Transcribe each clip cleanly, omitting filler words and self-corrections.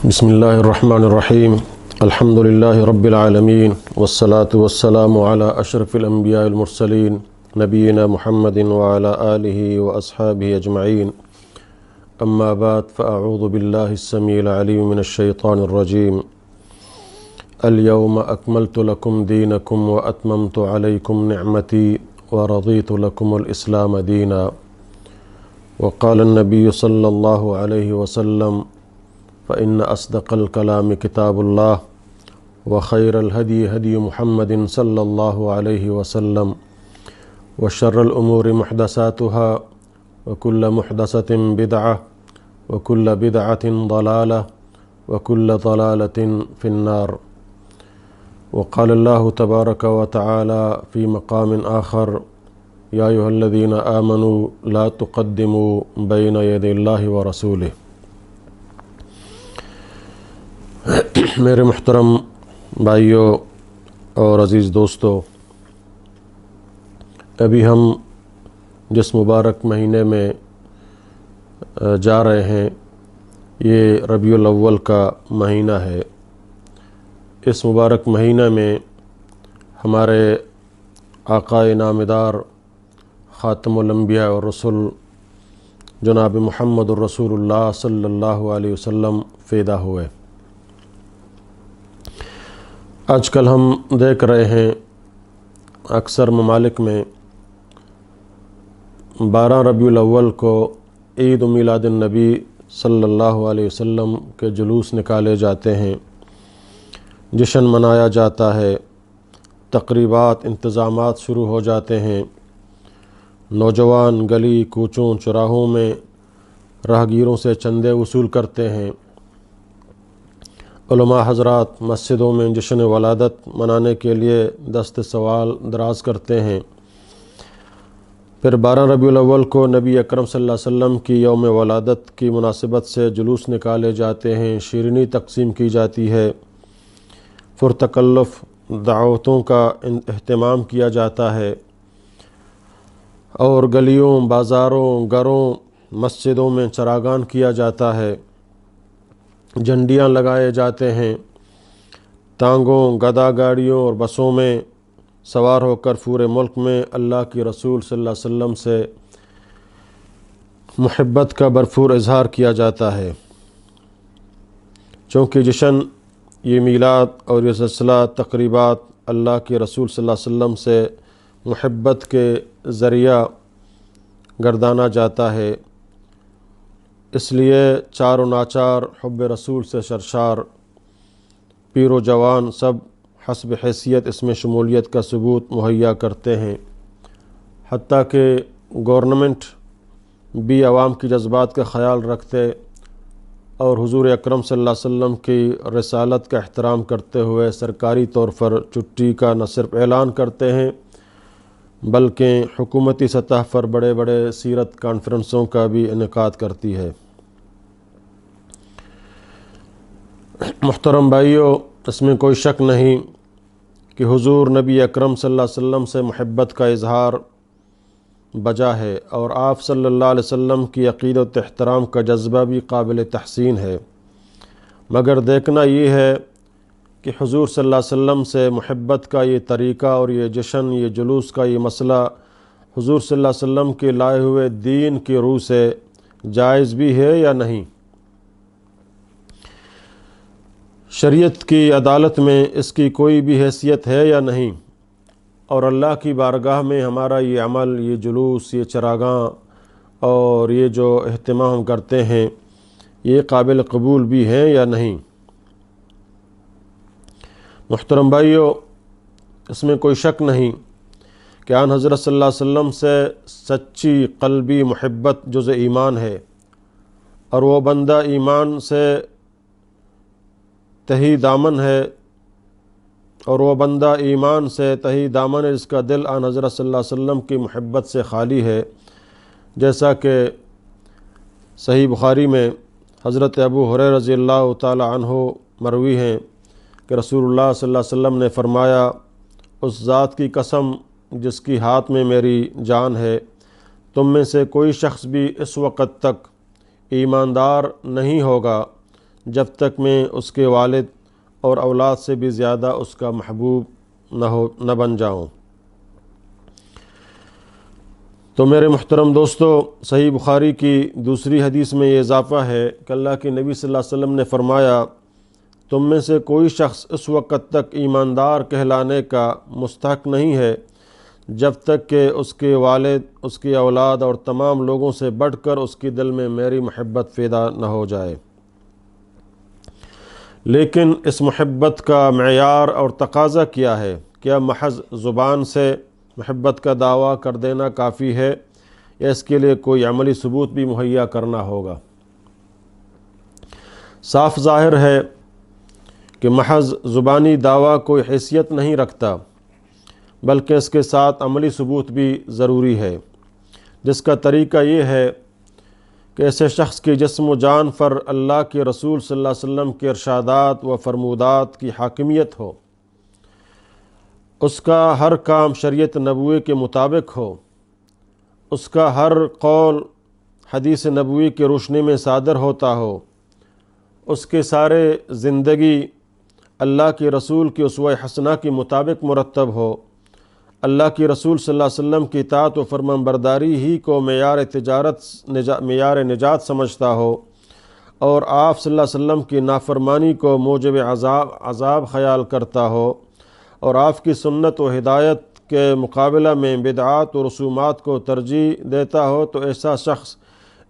بسم اللہ الرحمن الرحیم الحمد للہ رب العالمین والصلاة والسلام علی اشرف الانبیاء المرسلین نبینا محمد وعلی آلہ واصحابہ اجمعین اما بعد فاعوذ باللہ السمیع العلیم من الشیطان الرجیم اليوم اکملت لکم دینکم واتممت علیکم نعمتی ورضیت لکم الاسلام دینا وقال النبی صلی اللہ علیہ وسلم فإن أصدق الكلام كتاب الله وخير الهدي هدي محمد صلى الله عليه وسلم وشر الأمور محدثاتها وكل محدثة بدعة وكل بدعة ضلالة وكل ضلالة في النار. وقال الله تبارك وتعالى في مقام آخر يا أيها الذين آمنوا لا تقدموا بين يدي الله ورسوله. میرے محترم بھائیوں اور عزیز دوستو، ابھی ہم جس مبارک مہینے میں جا رہے ہیں یہ ربیع الاول کا مہینہ ہے۔ اس مبارک مہینہ میں ہمارے آقا نامدار خاتم الانبیاء والرسل جناب محمد الرسول اللہ صلی اللہ علیہ وسلم پیدا ہوئے۔ آج کل ہم دیکھ رہے ہیں اکثر ممالک میں 12 ربیع الاول کو عید میلاد النبی صلی اللہ علیہ وسلم کے جلوس نکالے جاتے ہیں، جشن منایا جاتا ہے، تقریبات انتظامات شروع ہو جاتے ہیں، نوجوان گلی کوچوں چراہوں میں راہگیروں سے چندے وصول کرتے ہیں، علماء حضرات مسجدوں میں جشن ولادت منانے کے لیے دست سوال دراز کرتے ہیں۔ پھر 12 ربیع الاول کو نبی اکرم صلی اللہ علیہ وسلم کی یوم ولادت کی مناسبت سے جلوس نکالے جاتے ہیں، شیرینی تقسیم کی جاتی ہے، پرتکلف دعوتوں کا اہتمام کیا جاتا ہے، اور گلیوں بازاروں گھروں مسجدوں میں چراغان کیا جاتا ہے، جھنڈیاں لگائے جاتے ہیں، ٹانگوں گدا گاڑیوں اور بسوں میں سوار ہو کر پورے ملک میں اللہ کی رسول صلی اللہ علیہ وسلم سے محبت کا بھرپور اظہار کیا جاتا ہے۔ چونکہ جشن یہ میلاد اور یہ سلسلہ تقریبات اللہ کے رسول صلی اللہ علیہ وسلم سے محبت کے ذریعہ گردانا جاتا ہے، اس لیے چار و ناچار حب رسول سے سرشار پیر و جوان سب حسب حیثیت اس میں شمولیت کا ثبوت مہیا کرتے ہیں، حتیٰ کہ گورنمنٹ بھی عوام کی جذبات کا خیال رکھتے اور حضور اکرم صلی اللہ علیہ وسلم کی رسالت کا احترام کرتے ہوئے سرکاری طور پر چھٹی کا نہ صرف اعلان کرتے ہیں بلکہ حکومتی سطح پر بڑے بڑے سیرت کانفرنسوں کا بھی انعقاد کرتی ہے۔ محترم بھائیوں، اس میں کوئی شک نہیں کہ حضور نبی اکرم صلی اللہ علیہ وسلم سے محبت کا اظہار بجا ہے، اور آپ صلی اللہ علیہ وسلم کی عقیدت و احترام کا جذبہ بھی قابل تحسین ہے، مگر دیکھنا یہ ہے کہ حضور صلی اللہ علیہ وسلم سے محبت کا یہ طریقہ اور یہ جشن یہ جلوس کا یہ مسئلہ حضور صلی اللہ علیہ وسلم کے لائے ہوئے دین کی روح سے جائز بھی ہے یا نہیں، شریعت کی عدالت میں اس کی کوئی بھی حیثیت ہے یا نہیں، اور اللہ کی بارگاہ میں ہمارا یہ عمل یہ جلوس یہ چراغاں اور یہ جو اہتمام ہم کرتے ہیں یہ قابل قبول بھی ہیں یا نہیں۔ محترم بھائیوں، اس میں کوئی شک نہیں کہ آن حضرت صلی اللہ علیہ وسلم سے سچی قلبی محبت جز ایمان ہے، اور وہ بندہ ایمان سے تہی دامن ہے، اور وہ بندہ ایمان سے تہی دامن ہے جس کا دل آن حضرت صلی اللہ علیہ وسلم کی محبت سے خالی ہے، جیسا کہ صحیح بخاری میں حضرت ابو ہریرہ رضی اللہ تعالی عنہ مروی ہیں کہ رسول اللہ صلی اللہ علیہ وسلم نے فرمایا، اس ذات کی قسم جس کی ہاتھ میں میری جان ہے، تم میں سے کوئی شخص بھی اس وقت تک ایماندار نہیں ہوگا جب تک میں اس کے والد اور اولاد سے بھی زیادہ اس کا محبوب نہ بن جاؤں۔ تو میرے محترم دوستو، صحیح بخاری کی دوسری حدیث میں یہ اضافہ ہے کہ اللہ کے نبی صلی اللہ علیہ وسلم نے فرمایا، تم میں سے کوئی شخص اس وقت تک ایماندار کہلانے کا مستحق نہیں ہے جب تک کہ اس کے والد، اس کی اولاد اور تمام لوگوں سے بڑھ کر اس کے دل میں میری محبت پیدا نہ ہو جائے۔ لیکن اس محبت کا معیار اور تقاضا کیا ہے؟ کیا محض زبان سے محبت کا دعویٰ کر دینا کافی ہے یا اس کے لیے کوئی عملی ثبوت بھی مہیا کرنا ہوگا؟ صاف ظاہر ہے کہ محض زبانی دعویٰ کوئی حیثیت نہیں رکھتا، بلکہ اس کے ساتھ عملی ثبوت بھی ضروری ہے، جس کا طریقہ یہ ہے کہ ایسے شخص کی جسم و جان پر اللہ کے رسول صلی اللہ علیہ وسلم کے ارشادات و فرمودات کی حاکمیت ہو، اس کا ہر کام شریعت نبوی کے مطابق ہو، اس کا ہر قول حدیث نبوی کی روشنی میں صادر ہوتا ہو، اس کے سارے زندگی اللہ کے رسول کی اسوہ حسنہ کے مطابق مرتب ہو، اللہ کی رسول صلی اللہ علیہ وسلم کی اطاعت و فرمانبرداری ہی کو معیار نجات سمجھتا ہو، اور آپ صلی اللہ علیہ وسلم کی نافرمانی کو موجب عذاب خیال کرتا ہو، اور آپ کی سنت و ہدایت کے مقابلہ میں بدعات و رسومات کو ترجیح دیتا ہو، تو ایسا شخص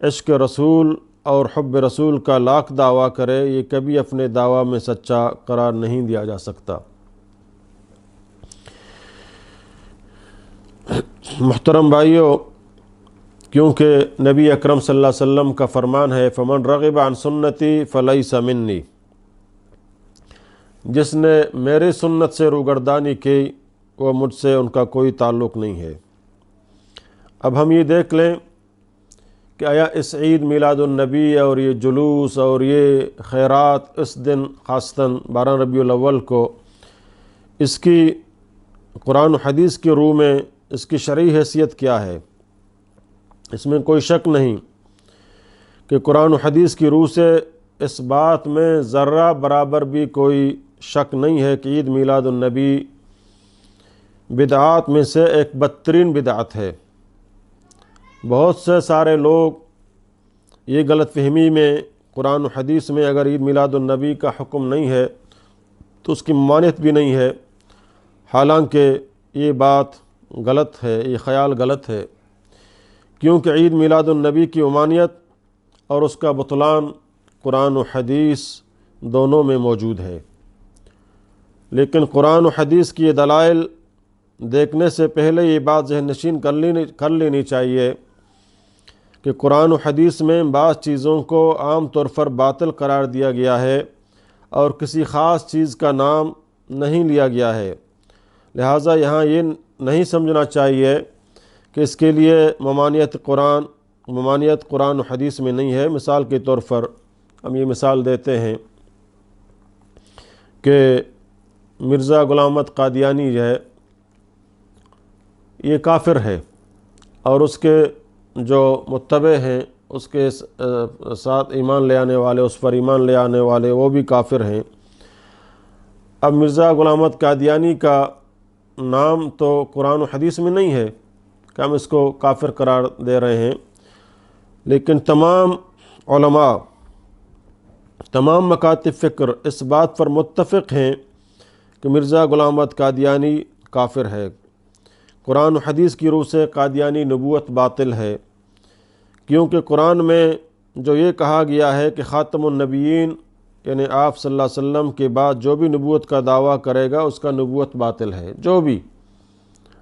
عشق رسول اور حب رسول کا لاکھ دعویٰ کرے، یہ کبھی اپنے دعویٰ میں سچا قرار نہیں دیا جا سکتا۔ محترم بھائیو، کیونکہ نبی اکرم صلی اللہ علیہ وسلم کا فرمان ہے، فمن رغب عن سنتی فلیس منی، جس نے میری سنت سے روگردانی کی وہ مجھ سے ان کا کوئی تعلق نہیں ہے۔ اب ہم یہ دیکھ لیں کہ آیا اس عید میلاد النبی اور یہ جلوس اور یہ خیرات اس دن خاصتاً 12 ربیع الاول کو اس کی قرآن و حدیث کی روح میں اس کی شرعی حیثیت کیا ہے؟ اس میں کوئی شک نہیں کہ قرآن و حدیث کی روح سے اس بات میں ذرہ برابر بھی کوئی شک نہیں ہے کہ عید میلاد النبی بدعات میں سے ایک بدترین بدعت ہے۔ بہت سے سارے لوگ یہ غلط فہمی میں قرآن و حدیث میں اگر عید میلاد النبی کا حکم نہیں ہے تو اس کی ممانعت بھی نہیں ہے، حالانکہ یہ بات غلط ہے، یہ خیال غلط ہے، کیونکہ عید میلاد النبی کی ممانعت اور اس کا بطلان قرآن و حدیث دونوں میں موجود ہے۔ لیکن قرآن و حدیث کی یہ دلائل دیکھنے سے پہلے یہ بات ذہن نشین کر لینی چاہیے کہ قرآن و حدیث میں بعض چیزوں کو عام طور پر باطل قرار دیا گیا ہے اور کسی خاص چیز کا نام نہیں لیا گیا ہے، لہٰذا یہاں یہ نہیں سمجھنا چاہیے کہ اس کے لیے ممانعت قرآن و حدیث میں نہیں ہے۔ مثال کے طور پر ہم یہ مثال دیتے ہیں کہ مرزا غلام احمد قادیانی جو ہے یہ کافر ہے، اور اس کے جو متبع ہیں، اس کے ساتھ ایمان لے آنے والے، اس پر ایمان لے آنے والے وہ بھی کافر ہیں۔ اب مرزا غلام احمد قادیانی کا نام تو قرآن و حدیث میں نہیں ہے کہ ہم اس کو کافر قرار دے رہے ہیں، لیکن تمام علماء، تمام مکاتب فکر اس بات پر متفق ہیں کہ مرزا غلام احمد قادیانی کافر ہے۔ قرآن و حدیث کی روح سے قادیانی نبوت باطل ہے، کیونکہ قرآن میں جو یہ کہا گیا ہے کہ خاتم النبیین یعنی آپ صلی اللہ علیہ وسلم کے بعد جو بھی نبوت کا دعویٰ کرے گا اس کا نبوت باطل ہے، جو بھی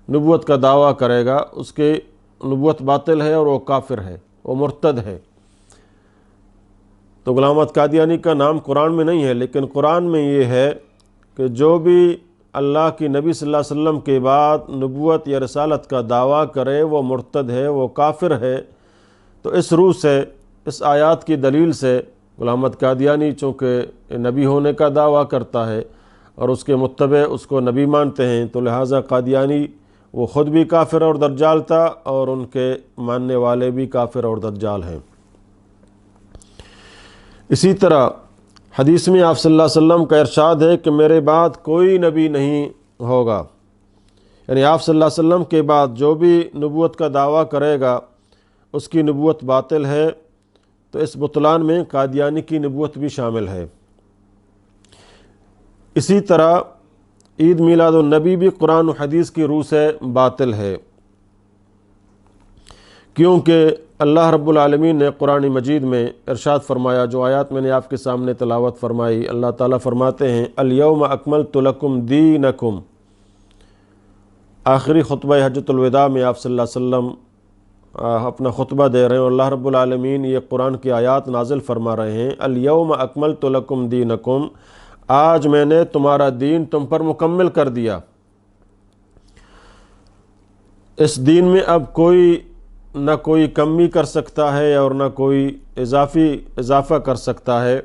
نبوت کا دعویٰ کرے گا اس کے نبوت باطل ہے اور وہ کافر ہے، وہ مرتد ہے۔ تو غلام احمد قادیانی کا نام قرآن میں نہیں ہے، لیکن قرآن میں یہ ہے کہ جو بھی اللہ کی نبی صلی اللہ علیہ وسلم کے بعد نبوت یا رسالت کا دعویٰ کرے وہ مرتد ہے، وہ کافر ہے۔ تو اس روح سے، اس آیات کی دلیل سے غلام احمد قادیانی چونکہ نبی ہونے کا دعویٰ کرتا ہے اور اس کے متبع اس کو نبی مانتے ہیں، تو لہٰذا قادیانی وہ خود بھی کافر اور دجال تھا اور ان کے ماننے والے بھی کافر اور دجال ہیں۔ اسی طرح حدیث میں آپ صلی اللہ علیہ وسلم کا ارشاد ہے کہ میرے بعد کوئی نبی نہیں ہوگا، یعنی آپ صلی اللہ علیہ وسلم کے بعد جو بھی نبوت کا دعویٰ کرے گا اس کی نبوت باطل ہے، تو اس بطلان میں قادیانی کی نبوت بھی شامل ہے۔ اسی طرح عید میلاد النبی بھی قرآن و حدیث کی روح سے باطل ہے، کیونکہ اللہ رب العالمین نے قرآن مجید میں ارشاد فرمایا، جو آیات میں نے آپ کے سامنے تلاوت فرمائی، اللہ تعالیٰ فرماتے ہیں الیوم اکملت لکم دینکم۔ آخری خطبہ حجۃ الوداع میں آپ صلی اللہ علیہ وسلم اپنا خطبہ دے رہے ہیں، اور اللہ رب العالمین یہ قرآن کی آیات نازل فرما رہے ہیں، الیوم اکملت لکم دینکم، آج میں نے تمہارا دین تم پر مکمل کر دیا۔ اس دین میں اب نہ کوئی کمی کر سکتا ہے اور نہ کوئی اضافہ کر سکتا ہے،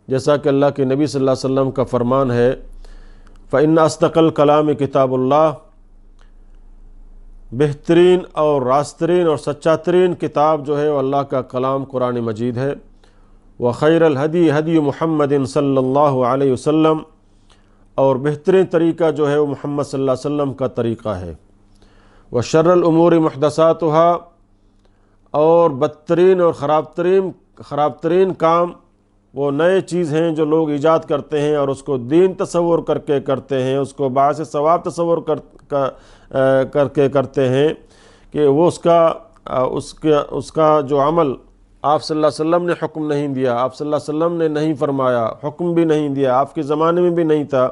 جیسا کہ اللہ کے نبی صلی اللہ علیہ وسلم کا فرمان ہے، فَإِنَّ أَصْدَقَ الْكَلَامِ کتاب اللہ، بہترین اور راسترین اور سچا ترین کتاب جو ہے وہ اللہ کا کلام قرآن مجید ہے، وَخَيْرَ الْهَدِي هَدِيُّ مُحَمَّدٍ صلی اللہ علیہ وسلم، اور بہترین طریقہ جو ہے وہ محمد صلی اللہ علیہ وسلم کا طریقہ ہے، وَشَرَّ الْأُمُورِ مُحْدَثَاتُهَا، اور بدترین اور خراب ترین کام وہ نئے چیز ہیں جو لوگ ایجاد کرتے ہیں اور اس کو دین تصور کر کے کرتے ہیں، اس کو باعث ثواب تصور کر کے کرتے ہیں، کہ وہ اس کا جو عمل آپ صلی اللہ علیہ وسلم نے حکم نہیں دیا، آپ صلی اللہ علیہ وسلم نے نہیں فرمایا، حکم بھی نہیں دیا، آپ کے زمانے میں بھی نہیں تھا،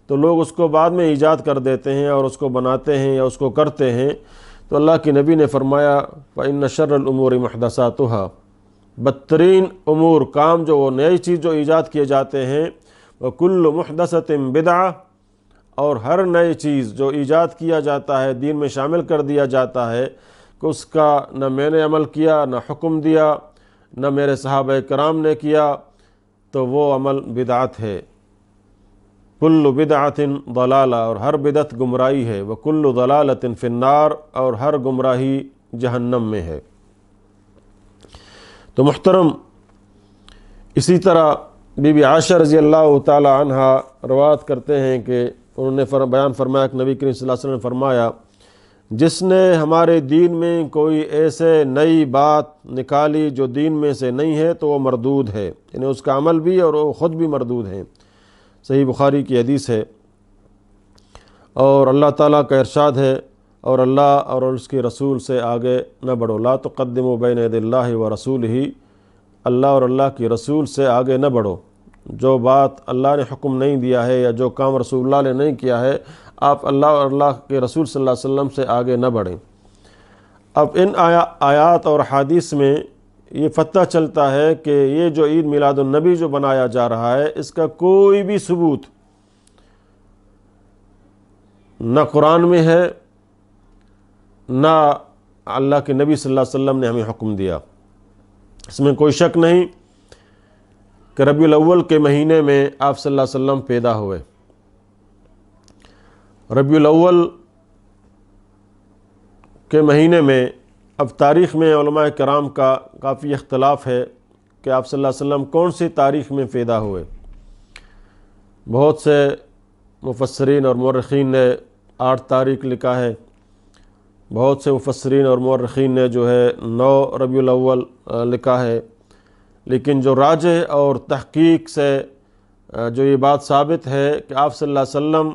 تو لوگ اس کو بعد میں ایجاد کر دیتے ہیں اور اس کو بناتے ہیں یا اس کو کرتے ہیں۔ تو اللہ کے نبی نے فرمایا فَإِنَّ شَرَّ الْأُمُورِ مُحْدَثَاتُهَا، بدترین امور کام جو وہ نئی چیز جو ایجاد کیے جاتے ہیں، وَكُلُّ مُحْدَثَةٍ بِدْعَةٍ، اور ہر نئی چیز جو ایجاد کیا جاتا ہے، دین میں شامل کر دیا جاتا ہے، کہ اس کا نہ میں نے عمل کیا، نہ حکم دیا، نہ میرے صحابہ کرام نے کیا، تو وہ عمل بدعت ہے۔ کل بدعت ضلالہ، اور ہر بدعت گمراہی ہے، وکل ضلالۃ فی النار، اور ہر گمراہی جہنم میں ہے۔ تو محترم، اسی طرح بی بی عائشہ رضی اللہ تعالی عنہا روایت کرتے ہیں کہ انہوں نے بیان فرمایا کہ نبی کریم صلی اللہ علیہ وسلم نے فرمایا، جس نے ہمارے دین میں کوئی ایسے نئی بات نکالی جو دین میں سے نہیں ہے تو وہ مردود ہے، یعنی اس کا عمل بھی اور وہ خود بھی مردود ہے۔ صحیح بخاری کی حدیث ہے۔ اور اللہ تعالیٰ کا ارشاد ہے، اور اللہ اور اس کے رسول سے آگے نہ بڑھو، لا تقدموا بین یدی اللہ ورسولہ، اللہ اور اللہ کی رسول سے آگے نہ بڑھو، جو بات اللہ نے حکم نہیں دیا ہے یا جو کام رسول اللہ نے نہیں کیا ہے، آپ اللہ اور اللہ کے رسول صلی اللہ علیہ وسلم سے آگے نہ بڑھیں۔ اب ان آیات اور حدیث میں یہ فتح چلتا ہے کہ یہ جو عید میلاد النبی جو بنایا جا رہا ہے، اس کا کوئی بھی ثبوت نہ قرآن میں ہے، نہ اللہ کے نبی صلی اللہ علیہ وسلم نے ہمیں حکم دیا۔ اس میں کوئی شک نہیں کہ ربیع الاول کے مہینے میں آپ صلی اللہ علیہ وسلم پیدا ہوئے۔ ربیع الاول کے مہینے میں اب تاریخ میں علماء کرام کا کافی اختلاف ہے کہ آپ صلی اللہ علیہ وسلم کون سی تاریخ میں پیدا ہوئے۔ بہت سے مفسرین اور مورخین نے 8 تاریخ لکھا ہے، بہت سے مفسرین اور مورخین نے جو ہے 9 ربیع الاول لکھا ہے، لیکن جو راجح اور تحقیق سے جو یہ بات ثابت ہے کہ آپ صلی اللہ علیہ وسلم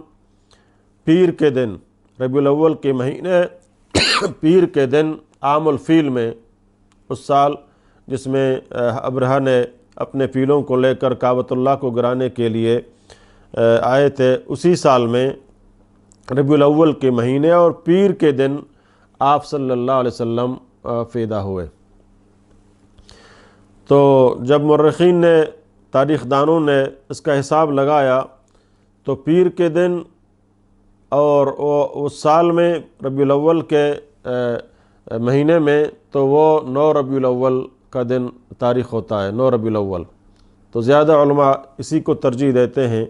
پیر کے دن، ربیع الاول کے مہینے پیر کے دن عام الفیل میں، اس سال جس میں ابرہہ نے اپنے فیلوں کو لے کر کعبۃ اللہ کو گرانے کے لیے آئے تھے، اسی سال میں ربیع الاول کے مہینے اور پیر کے دن آپ صلی اللہ علیہ وسلم پیدا ہوئے۔ تو جب مورخین نے، تاریخ دانوں نے اس کا حساب لگایا تو پیر کے دن اور اس سال میں ربیع الاول کے مہینے میں تو وہ 9 ربیع الاول کا دن تاریخ ہوتا ہے، 9 ربیع الاول۔ تو زیادہ علماء اسی کو ترجیح دیتے ہیں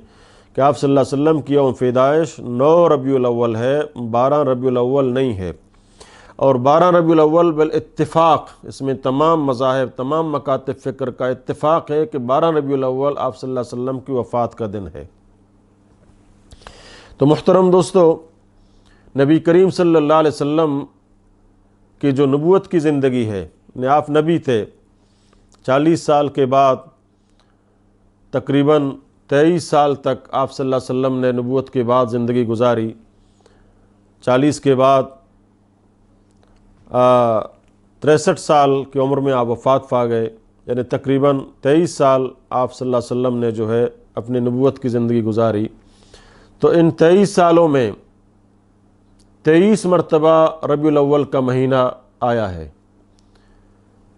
کہ آپ صلی اللہ علیہ وسلم کی یوم پیدائش 9 ربیع الاول ہے، 12 ربیع الاول نہیں ہے۔ اور 12 ربیع الاول بالاتفاق، اس میں تمام مذاہب تمام مکاتب فکر کا اتفاق ہے کہ 12 ربیع الاول آپ صلی اللہ علیہ وسلم کی وفات کا دن ہے۔ تو محترم دوستو، نبی کریم صلی اللہ علیہ وسلم کی جو نبوت کی زندگی ہے، آپ نبی تھے، 40 سال کے بعد تقریباً 23 سال تک آپ صلی اللہ علیہ وسلم نے نبوت کے بعد زندگی گزاری۔ 40 کے بعد 63 سال کی عمر میں آپ وفات پا گئے، یعنی تقریباً 23 سال آپ صلی اللہ علیہ وسلم نے جو ہے اپنی نبوت کی زندگی گزاری۔ تو ان 23 سالوں میں 23 مرتبہ ربیع الاول کا مہینہ آیا ہے۔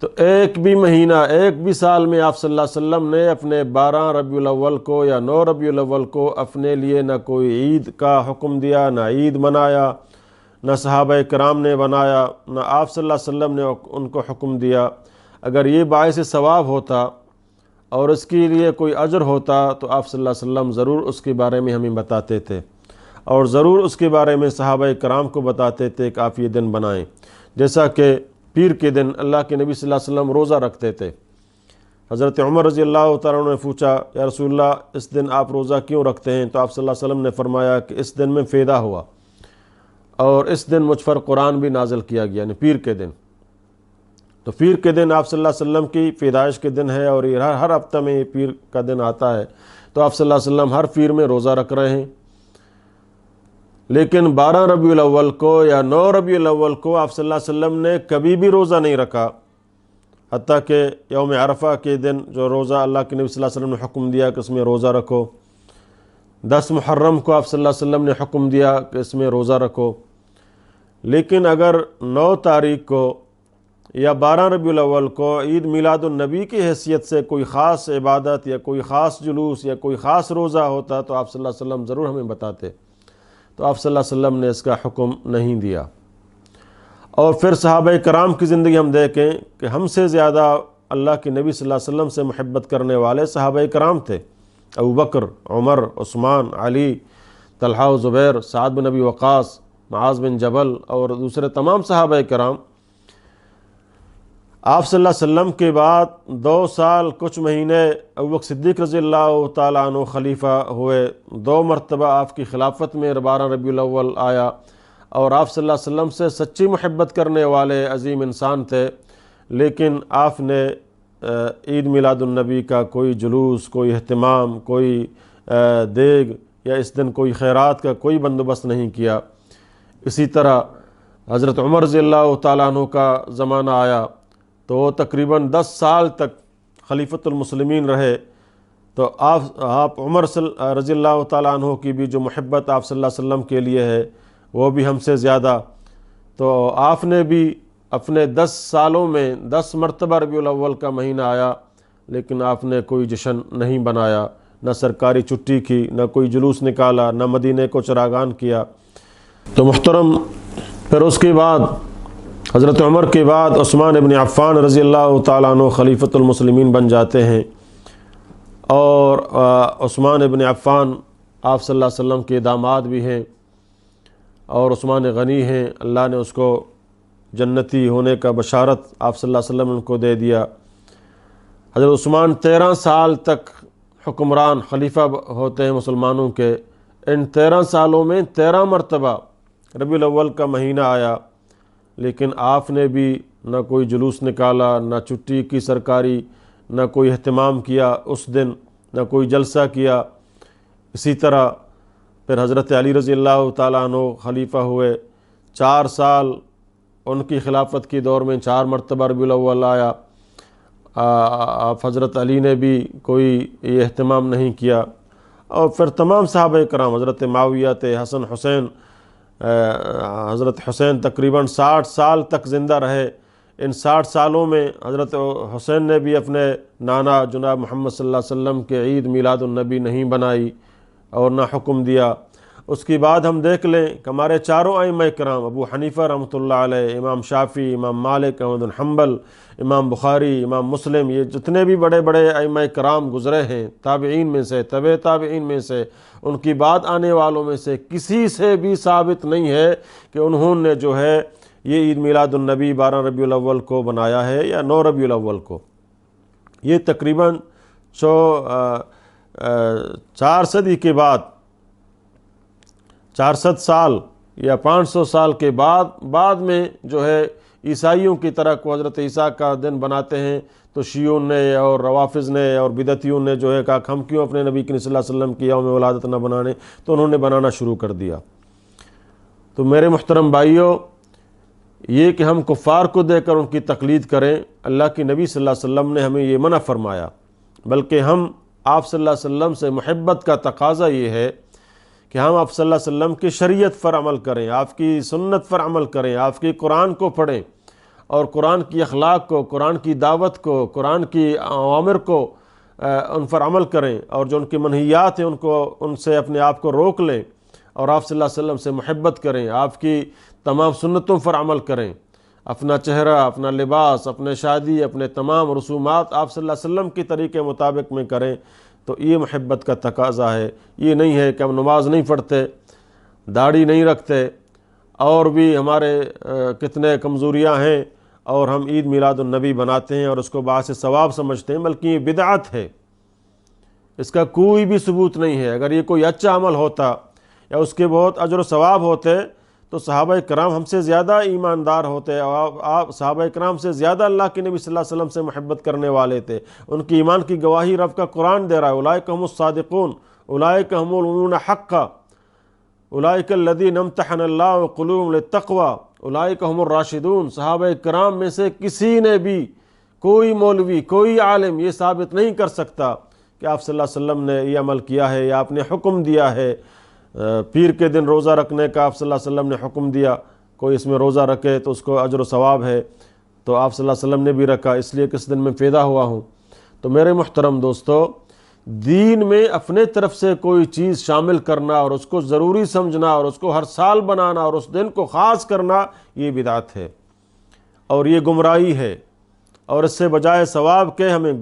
تو ایک بھی مہینہ، ایک بھی سال میں آپ صلی اللہ علیہ وسلم نے اپنے 12 ربیع الاول کو یا 9 ربیع الاول کو اپنے لیے نہ کوئی عید کا حکم دیا، نہ عید منایا، نہ صحابہ کرام نے بنایا، نہ آپ صلی اللہ علیہ وسلم نے ان کو حکم دیا۔ اگر یہ باعث ثواب ہوتا اور اس کے لیے کوئی اجر ہوتا تو آپ صلی اللہ علیہ وسلم ضرور اس کے بارے میں ہمیں بتاتے تھے، اور ضرور اس کے بارے میں صحابہ کرام کو بتاتے تھے کہ آپ یہ دن بنائیں۔ جیسا کہ پیر کے دن اللہ کے نبی صلی اللہ علیہ وسلم روزہ رکھتے تھے۔ حضرت عمر رضی اللہ تعالیٰ عنہ نے پوچھا، یا رسول اللہ اس دن آپ روزہ کیوں رکھتے ہیں؟ تو آپ صلی اللہ علیہ وسلم نے فرمایا کہ اس دن میں فیض ہوا، اور اس دن مجھ پر قرآن بھی نازل کیا گیا، یعنی پیر کے دن۔ تو پیر کے دن آپ صلی اللہ علیہ وسلم کی پیدائش کے دن ہے، اور یہ ہر ہفتہ میں یہ پیر کا دن آتا ہے، تو آپ صلی اللہ علیہ وسلم ہر پیر میں روزہ رکھ رہے ہیں۔ لیکن 12 ربیع الاول کو یا 9 ربیع الاول کو آپ صلی اللہ علیہ وسلم نے کبھی بھی روزہ نہیں رکھا، حتیٰ کہ یوم عرفہ کے دن جو روزہ اللہ کے نبی صلی اللہ علیہ وسلم نے حکم دیا کہ اس میں روزہ رکھو، 10 محرم کو آپ صلی اللہ علیہ وسلم نے حکم دیا کہ اس میں روزہ رکھو۔ لیکن اگر 9 تاریخ کو یا 12 ربیع الاول کو عید میلاد النبی کی حیثیت سے کوئی خاص عبادت یا کوئی خاص جلوس یا کوئی خاص روزہ ہوتا تو آپ صلی اللہ علیہ وسلم ضرور ہمیں بتاتے، تو آپ صلی اللہ علیہ وسلم نے اس کا حکم نہیں دیا۔ اور پھر صحابہ کرام کی زندگی ہم دیکھیں کہ ہم سے زیادہ اللہ کے نبی صلی اللہ علیہ وسلم سے محبت کرنے والے صحابہ کرام تھے، ابو بکر، عمر، عثمان، علی، طلحہ و زبیر، سعد بن ابی وقاص، معاذ بن جبل اور دوسرے تمام صحابہ کرام۔ آپ صلی اللہ علیہ وسلم کے بعد 2 سال کچھ مہینے ابو بکر صدیق رضی اللہ تعالیٰ عنہ خلیفہ ہوئے، 2 مرتبہ آپ کی خلافت میں 12 ربیع الاول آیا، اور آپ صلی اللہ علیہ وسلم سے سچی محبت کرنے والے عظیم انسان تھے، لیکن آپ نے عید میلاد النبی کا کوئی جلوس، کوئی اہتمام، کوئی دیگ یا اس دن کوئی خیرات کا کوئی بندوبست نہیں کیا۔ اسی طرح حضرت عمر رضی اللہ تعالیٰ عنہ کا زمانہ آیا تو وہ تقریباً 10 سال تک خلیفۃ المسلمین رہے، تو آپ عمر رضی اللہ تعالیٰ عنہ کی بھی جو محبت آپ صلی اللہ علیہ وسلم کے لیے ہے وہ بھی ہم سے زیادہ، تو آپ نے بھی اپنے 10 سالوں میں 10 مرتبہ ربیع الاول کا مہینہ آیا، لیکن آپ نے کوئی جشن نہیں بنایا، نہ سرکاری چھٹی کی، نہ کوئی جلوس نکالا، نہ مدینے کو چراغان کیا۔ تو محترم، پھر اس کے بعد حضرت عمر کے بعد عثمان ابن عفان رضی اللہ تعالیٰ عنہ خلیفۃ المسلمین بن جاتے ہیں، اور عثمان ابن عفان آپ صلی اللہ علیہ وسلم کے داماد بھی ہیں، اور عثمان غنی ہیں، اللہ نے اس کو جنتی ہونے کا بشارت آپ صلی اللہ علیہ وسلم نے ان کو دے دیا۔ حضرت عثمان 13 سال تک حکمران خلیفہ ہوتے ہیں مسلمانوں کے۔ ان 13 سالوں میں 13 مرتبہ ربیع الاول کا مہینہ آیا، لیکن آپ نے بھی نہ کوئی جلوس نکالا، نہ چھٹی کی سرکاری، نہ کوئی اہتمام کیا اس دن، نہ کوئی جلسہ کیا۔ اسی طرح پھر حضرت علی رضی اللہ تعالیٰ عنہ خلیفہ ہوئے، 4 سال ان کی خلافت کی دور میں 4 مرتبہ ربیع الاول آیا۔ حضرت علی نے بھی کوئی یہ اہتمام نہیں کیا، اور پھر تمام صحابہ کرام، حضرت معاویہ تھے، حسن حسین، حضرت حسین تقریباً 60 سال تک زندہ رہے۔ ان 60 سالوں میں حضرت حسین نے بھی اپنے نانا جناب محمد صلی اللہ علیہ وسلم کے عید میلاد النبی نہیں بنائی اور نہ حکم دیا۔ اس کے بعد ہم دیکھ لیں کہ ہمارے چاروں ائمہ کرام، ابو حنیفہ رحمۃ اللہ علیہ، امام شافعی، امام مالک، احمد بن حنبل، امام بخاری، امام مسلم، یہ جتنے بھی بڑے بڑے ائمہ کرام گزرے ہیں تابعین میں سے، تبع تابعین میں سے، ان کی بعد آنے والوں میں سے کسی سے بھی ثابت نہیں ہے کہ انہوں نے جو ہے یہ عید میلاد النبی 12 ربیع الاول کو بنایا ہے یا 9 ربیع الاول کو، یہ تقریباً 4 صدی کے بعد، 400 سال یا 500 سال کے بعد میں جو ہے عیسائیوں کی طرح کو حضرت عیسیٰ کا دن بناتے ہیں، تو شیعوں نے اور روافظ نے اور بدعتیوں نے جو ہے کہا ہم کیوں اپنے نبی کریم صلی اللہ علیہ وسلم کی یوم ولادت نہ بنانے، تو انہوں نے بنانا شروع کر دیا۔ تو میرے محترم بھائیوں، یہ کہ ہم کفار کو دیکھ کر ان کی تقلید کریں، اللہ کی نبی صلی اللہ علیہ وسلم نے ہمیں یہ منع فرمایا، بلکہ ہم آپ صلی اللہ علیہ وسلم سے محبت کا تقاضا یہ ہے کہ ہم آپ صلی اللہ علیہ وسلم کی شریعت پر عمل کریں، آپ کی سنت پر عمل کریں، آپ کی قرآن کو پڑھیں اور قرآن کی اخلاق کو، قرآن کی دعوت کو، قرآن کی اوامر کو ان پر عمل کریں، اور جو ان کی منہیات ہیں ان سے اپنے آپ کو روک لیں، اور آپ صلی اللہ علیہ وسلم سے محبت کریں، آپ کی تمام سنتوں پر عمل کریں، اپنا چہرہ، اپنا لباس، اپنے شادی، اپنے تمام رسومات آپ صلی اللہ علیہ وسلم کی طریقے مطابق میں کریں، تو یہ محبت کا تقاضا ہے۔ یہ نہیں ہے کہ ہم نماز نہیں پڑھتے، داڑھی نہیں رکھتے، اور بھی ہمارے کتنے کمزوریاں ہیں، اور ہم عید میلاد النبی بناتے ہیں اور اس کو باعث ثواب سمجھتے ہیں، بلکہ یہ بدعت ہے، اس کا کوئی بھی ثبوت نہیں ہے۔ اگر یہ کوئی اچھا عمل ہوتا یا اس کے بہت اجر و ثواب ہوتے تو صحابہ کرام ہم سے زیادہ ایماندار ہوتے، اور آپ صحابہ کرام سے زیادہ اللہ کے نبی صلی اللہ علیہ وسلم سے محبت کرنے والے تھے۔ ان کی ایمان کی گواہی رب کا قرآن دے رہا ہے، اولئک هم الصادقون اولئک هم المؤمنون حقا اولئک الذین امتحن اللہ قلوبهم للتقوی اولئک هم الراشدون۔ صحابہ کرام میں سے کسی نے بھی، کوئی مولوی، کوئی عالم یہ ثابت نہیں کر سکتا کہ آپ صلی اللہ علیہ وسلم نے یہ عمل کیا ہے یا آپ نے حکم دیا ہے۔ پیر کے دن روزہ رکھنے کا آپ صلی اللہ علیہ وسلم نے حکم دیا، کوئی اس میں روزہ رکھے تو اس کو اجر و ثواب ہے، تو آپ صلی اللہ علیہ وسلم نے بھی رکھا، اس لیے کہ اس دن میں پیدا ہوا ہوں۔ تو میرے محترم دوستو، دین میں اپنے طرف سے کوئی چیز شامل کرنا اور اس کو ضروری سمجھنا اور اس کو ہر سال بنانا اور اس دن کو خاص کرنا، یہ بدعت ہے اور یہ گمراہی ہے، اور اس سے بجائے ثواب کے ہمیں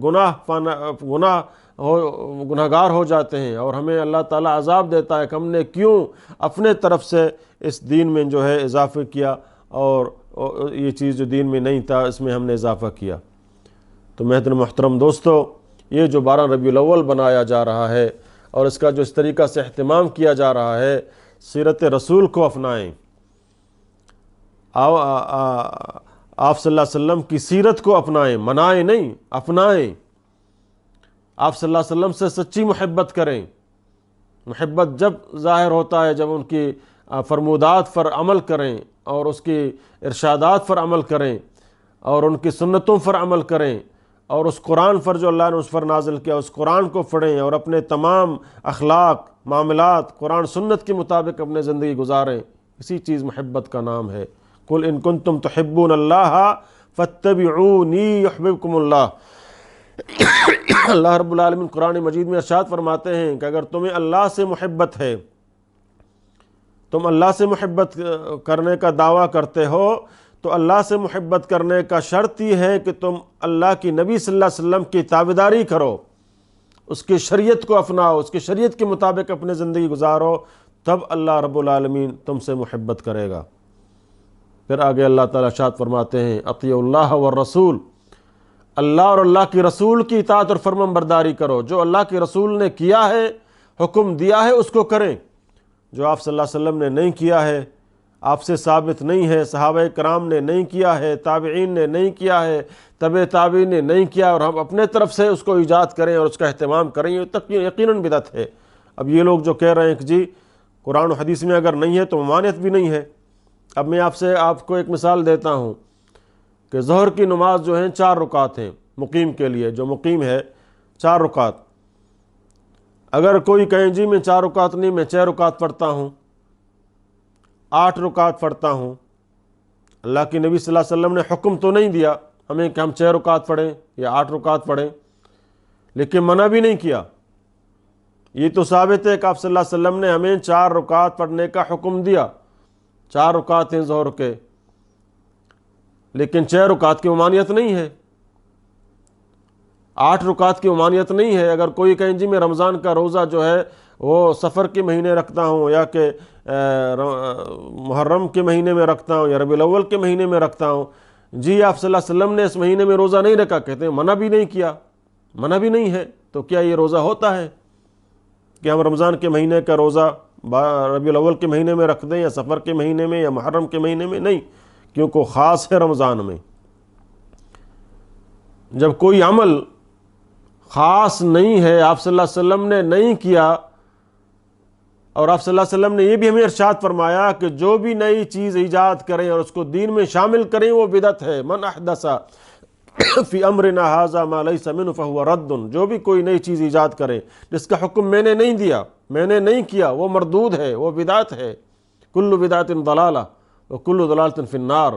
گناہگار ہو جاتے ہیں، اور ہمیں اللہ تعالیٰ عذاب دیتا ہے کہ ہم نے کیوں اپنے طرف سے اس دین میں جو ہے اضافہ کیا، اور یہ چیز جو دین میں نہیں تھا اس میں ہم نے اضافہ کیا۔ تو محترم دوستو، یہ جو 12 ربیع الاول بنایا جا رہا ہے اور اس کا جو اس طریقہ سے اہتمام کیا جا رہا ہے، سیرت رسول کو اپنائیں، آپ صلی اللہ علیہ وسلم کی سیرت کو اپنائیں، منائیں نہیں، اپنائیں۔ آپ صلی اللہ علیہ وسلم سے سچی محبت کریں۔ محبت جب ظاہر ہوتا ہے جب ان کی فرمودات پر عمل کریں اور اس کی ارشادات پر عمل کریں اور ان کی سنتوں پر عمل کریں، اور اس قرآن پر جو اللہ نے اس پر نازل کیا اس قرآن کو پڑھیں، اور اپنے تمام اخلاق، معاملات قرآن سنت کے مطابق اپنے زندگی گزاریں۔ اسی چیز محبت کا نام ہے۔ قل ان کنتم تحبون اللہ فاتبعونی یحببکم اللہ۔ اللہ رب العالمین قرآن مجید میں ارشاد فرماتے ہیں کہ اگر تمہیں اللہ سے محبت ہے، تم اللہ سے محبت کرنے کا دعویٰ کرتے ہو، تو اللہ سے محبت کرنے کا شرط یہ ہے کہ تم اللہ کی نبی صلی اللہ علیہ وسلم کی تابعداری کرو، اس کی شریعت کو اپناؤ، اس کی شریعت کے مطابق اپنے زندگی گزارو، تب اللہ رب العالمین تم سے محبت کرے گا۔ پھر آگے اللہ تعالیٰ ارشاد فرماتے ہیں اطیعوا اللہ والرسول، اللہ اور اللہ کی رسول کی اطاعت اور فرمان برداری کرو، جو اللہ کے رسول نے کیا ہے، حکم دیا ہے، اس کو کریں۔ جو آپ صلی اللہ علیہ وسلم نے نہیں کیا ہے، آپ سے ثابت نہیں ہے، صحابہ کرام نے نہیں کیا ہے، تابعین نے نہیں کیا ہے، تبع تابعین نے نہیں کیا، اور ہم اپنے طرف سے اس کو ایجاد کریں اور اس کا اہتمام کریں، یہ یقیناً بدعت ہے۔ اب یہ لوگ جو کہہ رہے ہیں کہ جی قرآن و حدیث میں اگر نہیں ہے تو ممانعت بھی نہیں ہے۔ اب میں آپ کو ایک مثال دیتا ہوں کہ ظہر کی نماز جو ہیں 4 رکعت ہیں مقیم کے لیے، جو مقیم ہے 4 رکعت۔ اگر کوئی کہیں جی میں 4 رکعت نہیں، میں 6 رکعت پڑھتا ہوں، 8 رکعت پڑھتا ہوں، اللہ کی نبی صلی اللہ علیہ وسلم نے حکم تو نہیں دیا ہمیں کہ ہم 6 رکعت پڑھیں یا 8 رکعت پڑھیں، لیکن منع بھی نہیں کیا۔ یہ تو ثابت ہے کہ آپ صلی اللہ علیہ وسلم نے ہمیں 4 رکعت پڑھنے کا حکم دیا، 4 رکعت ہیں ظہر کے، لیکن 6 رکعت کی ممانعت نہیں ہے۔ 8 رکعت کی ممانعت نہیں ہے۔ اگر کوئی کہیں جی میں رمضان کا روزہ جو ہے وہ سفر کے مہینے رکھتا ہوں، یا کہ محرم کے مہینے میں رکھتا ہوں، یا ربیع الاول کے مہینے میں رکھتا ہوں، جی آپ صلی اللہ علیہ وسلم نے اس مہینے میں روزہ نہیں رکھا، کہتے ہیں منع بھی نہیں کیا، منع بھی نہیں ہے، تو کیا یہ روزہ ہوتا ہے کہ ہم رمضان کے مہینے کا روزہ ربیع الاول کے مہینے میں رکھ دیں، یا سفر کے مہینے میں، یا محرم کے مہینے میں؟ نہیں، کیونکہ وہ خاص ہے رمضان میں۔ جب کوئی عمل خاص نہیں ہے، آپ صلی اللہ علیہ وسلم نے نہیں کیا، اور آپ صلی اللہ علیہ وسلم نے یہ بھی ہمیں ارشاد فرمایا کہ جو بھی نئی چیز ایجاد کریں اور اس کو دین میں شامل کریں وہ بدعت ہے۔ من احدث فی امرنا ھذا ما لیس منہ فہو رد، جو بھی کوئی نئی چیز ایجاد کرے جس کا حکم میں نے نہیں دیا، میں نے نہیں کیا، وہ مردود ہے، وہ بدعت ہے۔ کل بدعت ضلالہ وکل ضلالۃ فی النار۔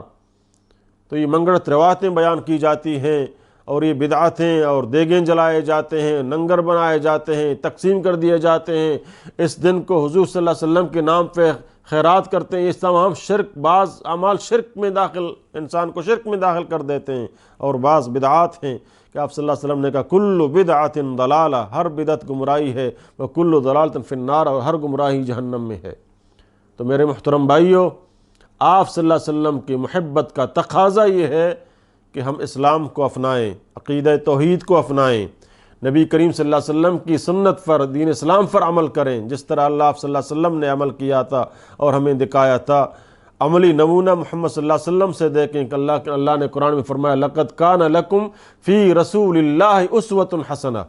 تو یہ منگڑت روایتیں بیان کی جاتی ہیں، اور یہ بدعتیں اور دیگیں جلائے جاتے ہیں، لنگر بنائے جاتے ہیں، تقسیم کر دیے جاتے ہیں، اس دن کو حضور صلی اللہ علیہ وسلم کے نام پہ خیرات کرتے ہیں، یہ تمام شرک، بعض اعمال شرک میں داخل، انسان کو شرک میں داخل کر دیتے ہیں، اور بعض بدعات ہیں کہ آپ صلی اللہ علیہ وسلم نے کہا کل بدعت ضلالہ، ہر بدعت گمراہی ہے، وکل ضلالۃ فی النار، اور ہر گمراہی جہنم میں ہے۔ تو میرے محترم بھائیو، آپ صلی اللہ علیہ وسلم کی محبت کا تقاضا یہ ہے کہ ہم اسلام کو اپنائیں، عقیدہ توحید کو اپنائیں، نبی کریم صلی اللہ علیہ وسلم کی سنت پر، دین اسلام پر عمل کریں، جس طرح اللہ صلی اللہ علیہ وسلم نے عمل کیا تھا اور ہمیں دکھایا تھا۔ عملی نمونہ محمد صلی اللہ علیہ وسلم سے دیکھیں کہ اللہ نے قرآن میں فرمایا لَقَدْ كَانَ لَكُمْ فِي رَسُولِ اللَّهِ أُسْوَةٌ حَسَنَةٌ،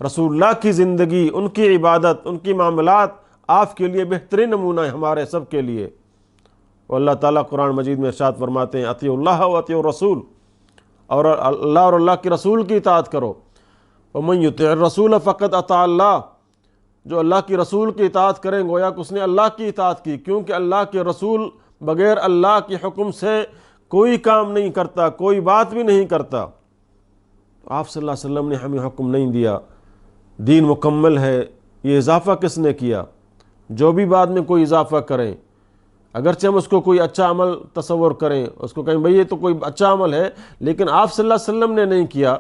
رسول اللہ کی زندگی، ان کی عبادت، ان کی معاملات آپ کے لیے بہترین نمونہ ہے، ہمارے سب کے لیے۔ اور اللہ تعالیٰ قرآن مجید میں ارشاد فرماتے ہیں اطیعوا اللہ و اطیعوا الرسول، اور اللہ اور اللہ کے رسول کی اطاعت کرو۔ ومن یطع الرسول فقد اطاع اللہ، جو اللہ کی رسول کی اطاعت کریں گویا کہ اس نے اللہ کی اطاعت کی، کیونکہ اللہ کے رسول بغیر اللہ کے حکم سے کوئی کام نہیں کرتا، کوئی بات بھی نہیں کرتا۔ آپ صلی اللہ علیہ وسلم نے ہمیں حکم نہیں دیا، دین مکمل ہے، یہ اضافہ کس نے کیا؟ جو بھی بعد میں کوئی اضافہ کریں، اگرچہ ہم اس کو کوئی اچھا عمل تصور کریں، اس کو کہیں بھئی یہ تو کوئی اچھا عمل ہے، لیکن آپ صلی اللہ علیہ وسلم نے نہیں کیا،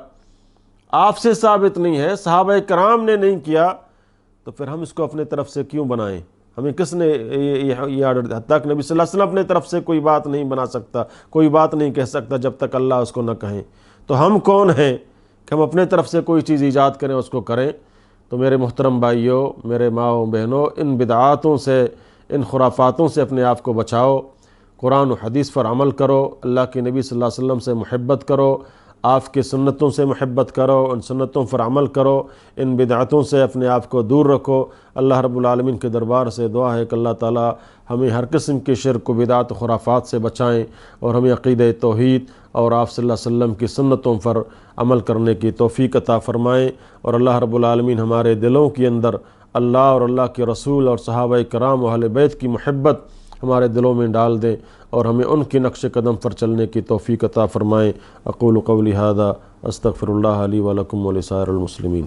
آپ سے ثابت نہیں ہے، صحابہ کرام نے نہیں کیا، تو پھر ہم اس کو اپنے طرف سے کیوں بنائیں؟ ہمیں کس نے یہ آرڈر، حتیٰ کہ نبی صلی اللہ علیہ وسلم اپنے طرف سے کوئی بات نہیں بنا سکتا، کوئی بات نہیں کہہ سکتا جب تک اللہ اس کو نہ کہیں۔ تو ہم کون ہیں کہ ہم اپنے طرف سے کوئی چیز ایجاد کریں، اس کو کریں؟ تو میرے محترم بھائیوں، میرے ماؤں بہنوں، ان بدعاتوں سے، ان خرافاتوں سے اپنے آپ کو بچاؤ، قرآن و حدیث پر عمل کرو، اللہ کے نبی صلی اللہ علیہ وسلم سے محبت کرو، آپ کے سنتوں سے محبت کرو، ان سنتوں پر عمل کرو، ان بدعتوں سے اپنے آپ کو دور رکھو۔ اللہ رب العالمین کے دربار سے دعا ہے کہ اللہ تعالی ہمیں ہر قسم کے شرک و بدعت و خرافات سے بچائیں، اور ہمیں عقیدہ توحید اور آپ صلی اللہ علیہ وسلم کی سنتوں پر عمل کرنے کی توفیق عطا فرمائیں، اور اللہ رب العالمین ہمارے دلوں کے اندر اللہ اور اللہ کے رسول اور صحابہ کرام و اہل بیت کی محبت ہمارے دلوں میں ڈال دیں، اور ہمیں ان کی نقش قدم پر چلنے کی توفیق عطا فرمائیں۔ اقول قولی ھذا استغفر اللہ لی ولکم ولسائر المسلمین۔